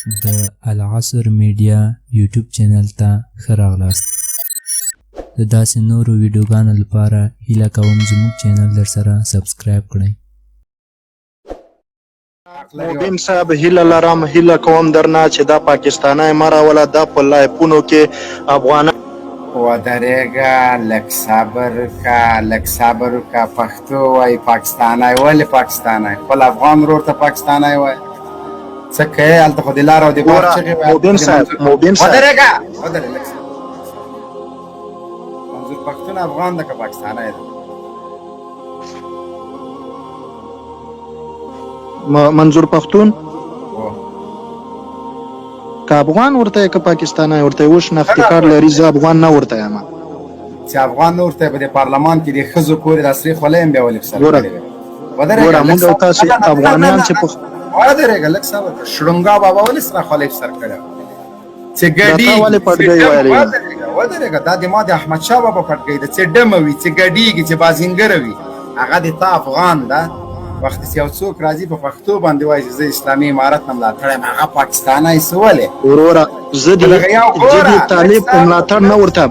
د العصر میډیا یوټیوب چینل ته ښه راغلاست. د داسې نورو ویډیوګانو لپاره هیله کوم زموږ چینل درسره سبسکرايب کړئ. مبين صاحب هیله لرم، هیله کوم درنه چې دا پاکستانی مراوله دا په لایپونو کې افغانان ودرېږه، لږ صبر وکړه. پښتو وایي پاکستانی. ولې پاکستانی؟ خپل افغان ورور ته پاکستانی وایي. څه کوې هلته خو د لار او د بار چغې وایي. مبین صاحب ودرېږه، ودرې لږ صبر. منظور پښتون افغان ده که پاکستانی ده؟ منظور پښتون که افغان ورته که پاکستانی ورته وش نفتي کار لري. زه افغان نه ورته یم. چې افغان نه ورته په دې پارلمان کې د ښځو پورې د عصري خولۍ هم بیا ولې په سر کړې وې. ګوره موږ او تاسې افغانان چې ودرېږه لږ صبر کړه. شړونګا بابا ولې سره خولۍ په سر کړې وه؟ چې ګډي ولې پټګۍ ویلې؟ ودرېږه دا د ما د احمدشاه بابا پټګۍ ده. چې ډمه وي، چې ګډېږي، چې بازینګره وي، هغه د تا افغان ده. وخت چې یو څوک راځي په پښتو باندې وایي چې زه اسلامي امارت نه ملاتړ یم، هغه پاکستانی څه ولې؟ وروره زه د طالب په ملاتړ نه ورته.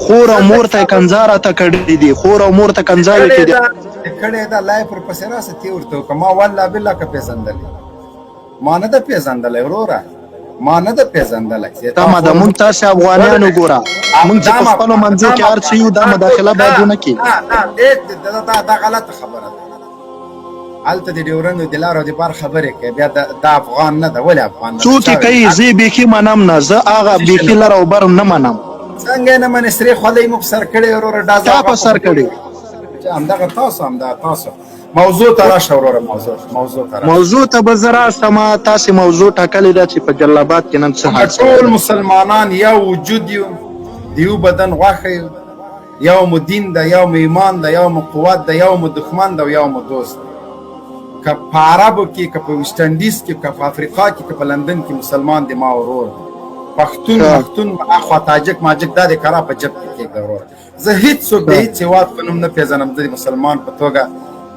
خور او مور ته کنځاره ته کړي دي، خور او مور ته کنځارې کړي دي. کړې ده لای پر پسې راسه تی ورته وکړه. ما والله بالله که پېژندلی ما نه ده پېژندلی وروره، ما نه ده پېژندلی. تمه ده موږ تاسې افغانیانو ګوره موږ چې په خپلو منځو کې هر څه یو دا مداخله باید ونه کړي. دا غلطه خبره ده. هلته د ډیورند د لار او د بار خبرې کوي، بیا دا افغان نه ده. ولې افغان نه ده؟ څوک یې کوي؟ زه بیخي منم نه، زه هغه بیخي لر او بر نه منم. څنګه یې نه منې؟ سرې خولۍ مو په سر کړې وروره. چا په سر کړې؟ همدغه تاسو موضوع ته راشه وروره. موضوع ته به زه راسم. تاسې موضوع ټاکلې ده چې په جلاباد کې نن څه حادثه ده. ټول مسلمانان یو وجود یو، د یو بدن غوښه یو، یو مو دین ده، یو مو ایمان ده، یو مو قوت ده، یو مو دښمن ده او یو مو دوست ده. که په عربو کې، که په ویسټ انډیز کې، که په افریقا کې، که په لندن کې مسلمان د ما ورور دی. پښتون اخوا تاجک ماجک دا د کرا په جب کې کېږده وروره. زه هېڅ څوک د هېڅ هېواد په نوم نه پېژنم. زه د مسلمان په توګه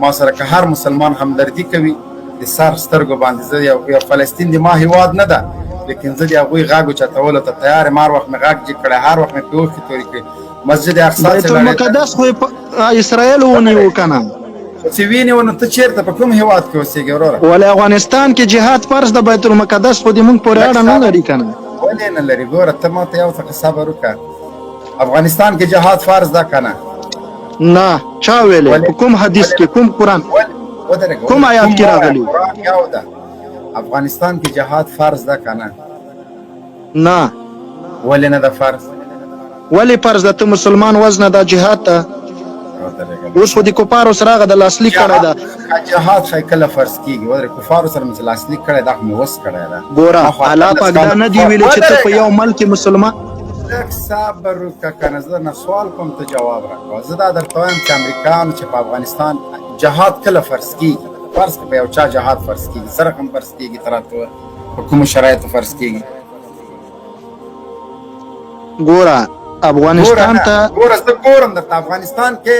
ما سره که هر مسلمان همدردي کوي د سر سترګو باندې. زه یو فلسطین د ما هېواد نه ده، لیکن زه د هغوی غږ اوچتولو ته تیار یم. هر وخت مې غږ جګ کړی، هر وخت مې پې اوښکې تورې کړي. مسجد اقصی بیت المقدس خو اسرائیل ونیو که نه؟ چې وینیو نو ته چېرته په کوم هېواد کې اوسېږې وروره؟ ولې افغانستان کې جهاد فرض ده، بیت المقدس خو د موږ پورې اړه نه لري که نه؟ ولې نه لري؟ ګوره ته ما ته یو څه صبر وکړه. افغانستان کې جهاد فرض ده که نه؟ نه. چا ویلې؟ په کوم حدیث کې؟ کوم قرآن؟ کوم آیات کې راغلي؟ قرآن یو ده. افغانستان کې جهاد فرض ده که نه؟ نه. ولې نه ده فرض؟ ولې فرض ده؟ ته مسلمان وزنه ده جهاد ته. اوس خو د کفارو سره هغه د لاسلیک کړی ده. جهاد ښایي کله فرض کېږي؟ ودرې کفارو سره مې چې لاسلیک کړی دا خو مې وس کړی ده. ګوره الله پاک دا نه دي ویلي چې ته په یو ملک مسلمان. لږ صبر وکړه که نه. زه درنه سوال کوم ته جواب راکړه. زه دا درته وایم چې امریکایانو چې په افغانستان جهاد کله فرض کېږي؟ فرض که په یو چا جهاد فرض کېږي، څه رقم فرض کېږي؟ ته راته ووایه په کومو شرایطو فرض کېږي؟ ګوره افغانستان ته ګوره زه ګورم درته افغانستان کې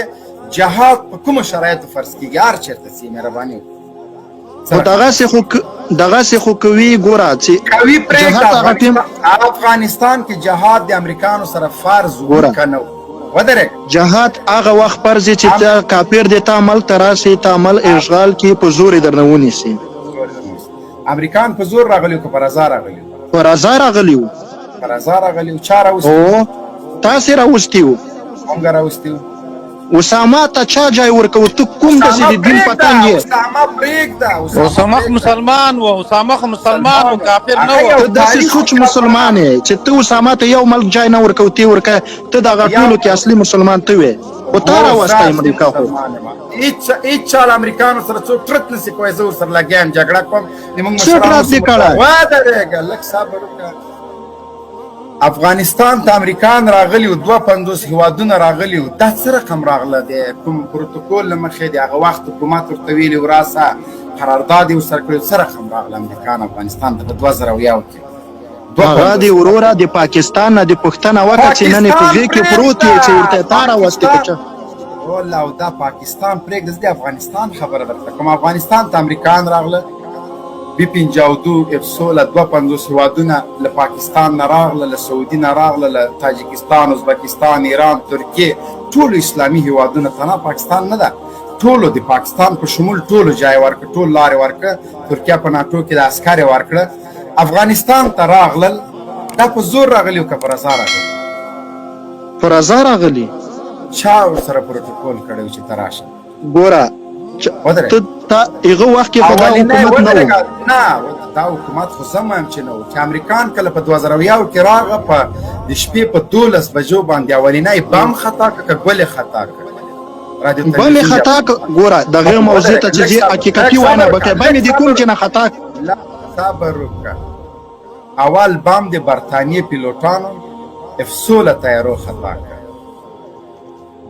جهاد په کومو شرایطو فرض کېږي؟ هر چېرته چې مهرباني وکړي. دغسې خو کوي. ګوره چې کوي پرېږده. افغانستان کې جهاد د امریکانو سره فرض و که نه و؟ ودرېږه. جهاد هغه وخت فرض دی چې ته کافر دی، تا ملک ته راسي، تا مل اشغال کې په زور یې درنه ونیسي. امریکان په زور راغلي وو که په رضا راغلي وو؟ په رضا راغلي وو. په رضا راغلي وو. چا راوستي وو؟ تاسې راوستي وو. څنګه راوستي وو؟ اسامه ته چا جای ورکوو؟ ته کوم داسې د دین پتنګ یې؟ اسامه پرېږده. اسامه مسلمان و، اسامه خو مسلمان و، کافر نه و. ته داسې سوچ مسلمان یې چې ته اسامه ته یو ملک جای نه ورکوو، ته یې ورکوې. ته دغه ټولو کې اصلي مسلمان ته وې، خو تا راوستی امریکا. خو هېڅ چا له امریکانو سره څوک ټرت نشي کوی. زه ورسره لګیا یم جګړه کوم. زموږ مشرانو ودرېږه لږ صبر وکړه. افغانستان ته امریکان راغلي وو، 52 هېوادونه راغلي وو. دا څه رقم راغله دی؟ کوم پروتوکول له مخې د هغه وخت حکومت ورته ویلي و راسه قرارداد یې ورسره کړی. څه رقم راغله امریکان افغانستان ته په 2001 کې؟ هغه د وروره د پاکستان نه د پوښتنه وکړه چې نن یې په غېږ کې پروت یې چې ورته تا راوستې که چا؟ والله او دا پاکستان پرېږده. زه د افغانستان خبره درته کوم. افغانستان ته امریکان راغله، B52 F16 250 هیوادونه له پاکستان نه راغله، له سعودي نه راغله، له تاجکستان، ازبکستان، ایران، ترکیې، ټولو اسلامي هیوادونه تنها پاکستان نه ده، ټولو د پاکستان په شمول ټولو ځای ورکړه، ټول لارې ورکړه. ترکیه په ناټو کې د عسکر ورکړه. افغانستان ته راغلل، دا په زور راغلي او که په رضا راغلي؟ په رضا راغلي. چا ورسره پروتوکول کړی چې ته راشه؟ ګوره ته هغه وخت کې خو دا حکومت نه و. نه دا حکومت خو زه وایم چې نه و، چې امریکان کله په 2001 کې راغه په د شپې په 12 بجو باندې اولنی بم خطا کړه، ګولې خطا کړه. بلې خطا ګوره دغه موضوع ته چې حقیقتي وینا وکړه، بم دې کوم چې نه خطا. لا صبر وکړه. اول بم د برتانیې پیلوټانو F16 طیارو خطا کړه.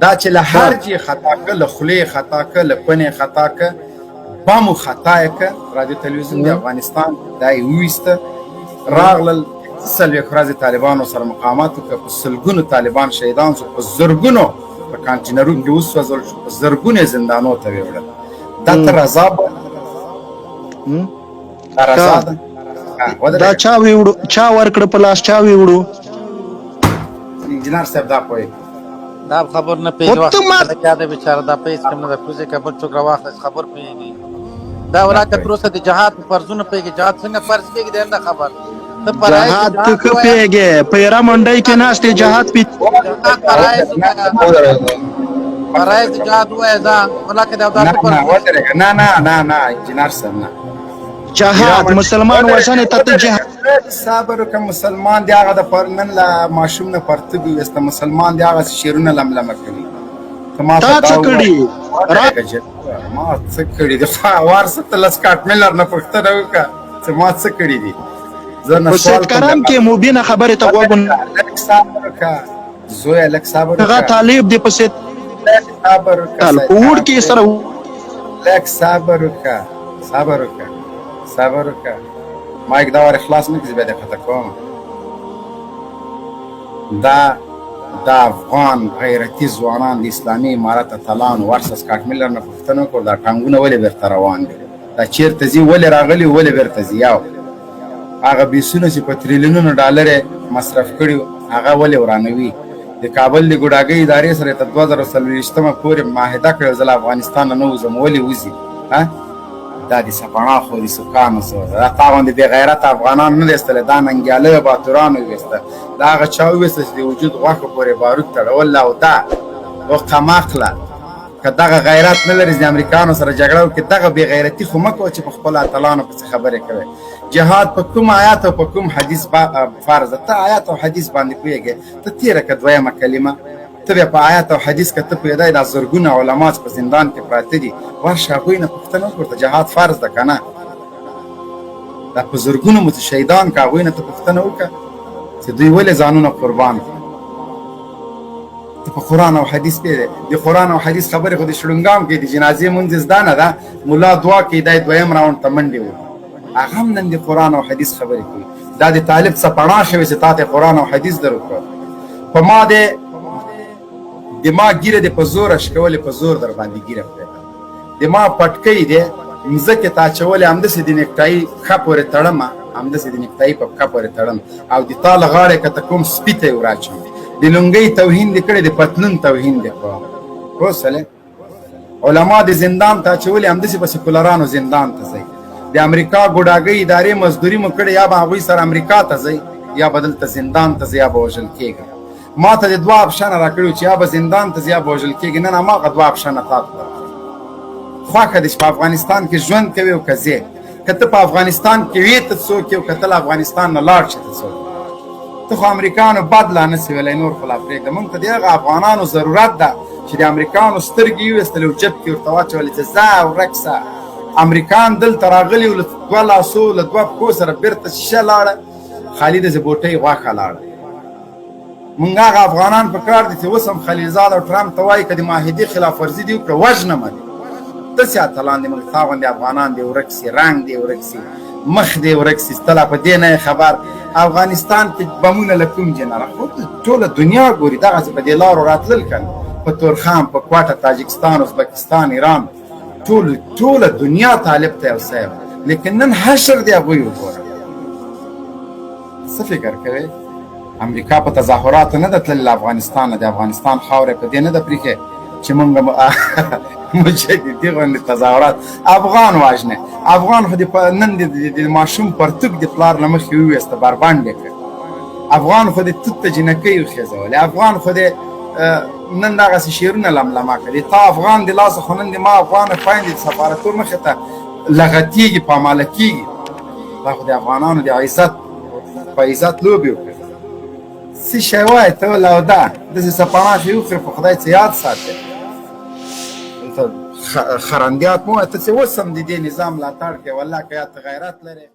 دا چې له هر ځای خطا کړه، له خولې خطا کړه، له پنې خطا کړه، بمو خطا یې کړه. رادیو تلویزیون د افغانستان دا یې وویسته. راغلل 40 ورځې طالبانو سره مقاومت وکړه، په سلګونو طالبان شهیدان شو، په زرګونو په کانټینرونو کې وسوځول شو، په زرګونو زندانونو ته ویوړل. دا ته رضا به رضا ده؟ دا چا ویوړو؟ چا ورکړه په لاس؟ چا ویوړو؟ انجینر صاحب دا پوهېږي. دا خبر نه پیژو کیا ده بیچاره دا پیس کم نه کوزه کبل څوک راواخلس خبر پیږي. دا ولاکه پروسه د جهاد په فرضونه پیږي. جهاد څنګه فرض کېږي دا خبر ته پرای جهاد ته پیږي. پیرا منډای کې ناشته جهاد پی پرای جهاد وای دا ولاکه دا نه نه نه نه انجینر صاحب نه. جهاد مسلمان وژنې ته جهاد. صبر وکړه. مسلمان دی هغه د نن له ماشوم نه پرتګ ویسته، مسلمان دی هغه شعرونه لملمه کوي. تا څه کړي؟ ما څه کړي دي؟ وارث ته لس کاټ ملر نه پوښتنه وکړه چې ما څه کړي دي. زه نه سوال کرم کې مبین خبره ته وګون. لک صبر وکړه زوی، لک صبر وکړه. هغه طالب دی په سیت صبر وکړه. وړ کې سره لک صبر وکړه، صبر وکړه، صبر وکړه. مایک دا ور اخلاص نه کړي به د خطا کوم. دا افغان غیرتي ځوانان د اسلامي امارت اتلان ورسس کاټ ملر نه پوښتنه وکړه دا ټانګونه ولې بیرته روان دي، دا چیرته ځي، ولې راغلي، ولې بیرته ځي. یو هغه بیسونه چې په تریلیونونو ډالر مصرف کړي هغه ولې ورانوي. د کابل د ګوډاګۍ ادارې سره تر 2024 پورې معاهده کړې زه له افغانستان نه وځم، ولې وځي؟ دا د سپڼاخو د سکانو سره دا تا غوندې بې غیرته افغانان نه دي ایستلی، دا ننګیالیو باتورانو ویسته، دا هغه چا وویسته چې د وجود غوښو پورې بارود تړول. او دا قماقله که دغه غیرت نه لري د امریکانو سره جګړه وکړي، دغه بې غیرتي خو مه کوه چې په خپلو اتلانو پسې خبرې کوې. جهاد په کوم آیات او په کوم حدیث فرض ده؟ ته آیات او حدیث باندې پوهېږې، ته تېره که دویمه کلمه ته بیا په آیات او حدیث که ته پوهېدی دا زرګونه علما چې په زندان کې پراته دي، ورشه هغوی نه پوښتنه وکړه جهاد فرض ده که نه؟ دا په زرګونو متشهیدان که هغوی نه ته پوښتنه وکړه چې دوی ولې ځانونه قربان کړي. ته په قرآن او حدیث پوهېدی؟ د قرآن او حدیث خبرې خو د شړونګام کې د جنازې مونځ زده نه ده، ملا دعا کوي دی دویم راونډ ته منډې وهي، هغه هم نن د قرآن او حدیث خبرې کوي. دا د طالب څپڼا شوې چې تا ته قرآن او حدیث در وکړه. په ما د ما ګیره دې په زور اشکولې، په زور در باندې ګیره پرېږده. د ما پټکۍ دی مځکې ته اچولې، همداسې د نیکټایي پښه پورې تړم، همداسې د نیکټایي په پښه پورې تړم، او د تا له غاړې که ته کوم سپي ته یې وراچوم. د لونګۍ توهین دې کړی، د پتلون توهین دې کوم. پوه سولې؟ علما د زندان ته اچولې، همداسې به سیکولرانو زندان ته ځئ. د امریکا ګوډاګۍ ادارې مزدوري مو کړې، یا به هغوی سره امریکا ته ځئ، یا به دلته زندان ته ځئ، یا به وژل کېږئ. ما ته د دوه اپشنه راکړي چې یا به زندان ته ځي یا به وژل کېږي. نه نه، ما هغه دوه اپشنه تا ته درکړي. خوښه دې چې په افغانستان کې ژوند کوې او که ځې. که ته په افغانستان کې وې ته څوک یې، او که ته له افغانستان نه لاړ شې ته څوک. ته خو امریکانو بد لا نه سې ویلی، نور خو لا پرېږده. موږ ته د هغه افغانانو ضرورت ده چې د امریکانو سترګې یې ویستلې او جب کې ورته واچولې چې ځه ورک سه. امریکان دلته راغلي و له 2 لاسو له 2 پښو سره بېرته شیشه لاړه، خالي د زبوټۍ غوښه لاړه. مونږ هغه افغانان په کار دي چې اوس هم خلیلزاد او ټرمپ ته وایي که د معاهدې خلاف ورزي دې وکړه وژنمه دې. داسې اتلان دي موږ تا غوندې افغانان دې ورک سي، رنګ دې ورک سي، مخ دې ورک سي، ته لا په دې نه خبر. افغانستان کې بمونه له کوم جنره خو ټوله دنیا ګوري، دغسې په دې لارو راتلل که نه، په تورخم، په کوټه، تاجکستان، ازبکستان، ایران، ټوله دنیا طالب ته یو څه. لیکن نن حشر د هغوی وګوره. څه فکر کوئ؟ امریکا په تظاهراتو نه ده تللې له افغانستانه، د افغانستان خاوره په دې نه ده پرېښې چې موږ مجددي غوندې تظاهرات. افغان واژنې، افغان خو نن د ماشوم پرتوګ د پلار له مخې وویسته، بربنډ یې کړ. افغان خو د توت ته جنکۍ وخېځولې، افغان خو د نن دغسې شعرونه لملمه کړي. تا افغان د لاسه خو نن د ما افغانه خویندې د سفارتور مخې ته لغتېږي، پاماله کېږي. دا خو د افغانانو د عزت په عزت لوبې وکړي. څه شی وایې ته لوده داسې سپناشې وخورې، په خدای څه یاد ساتې. دلته خرندیات مو وایه، ته چې اوس هم د دې نظام ملاتړ کوې، والله که یا ته غیرت لرې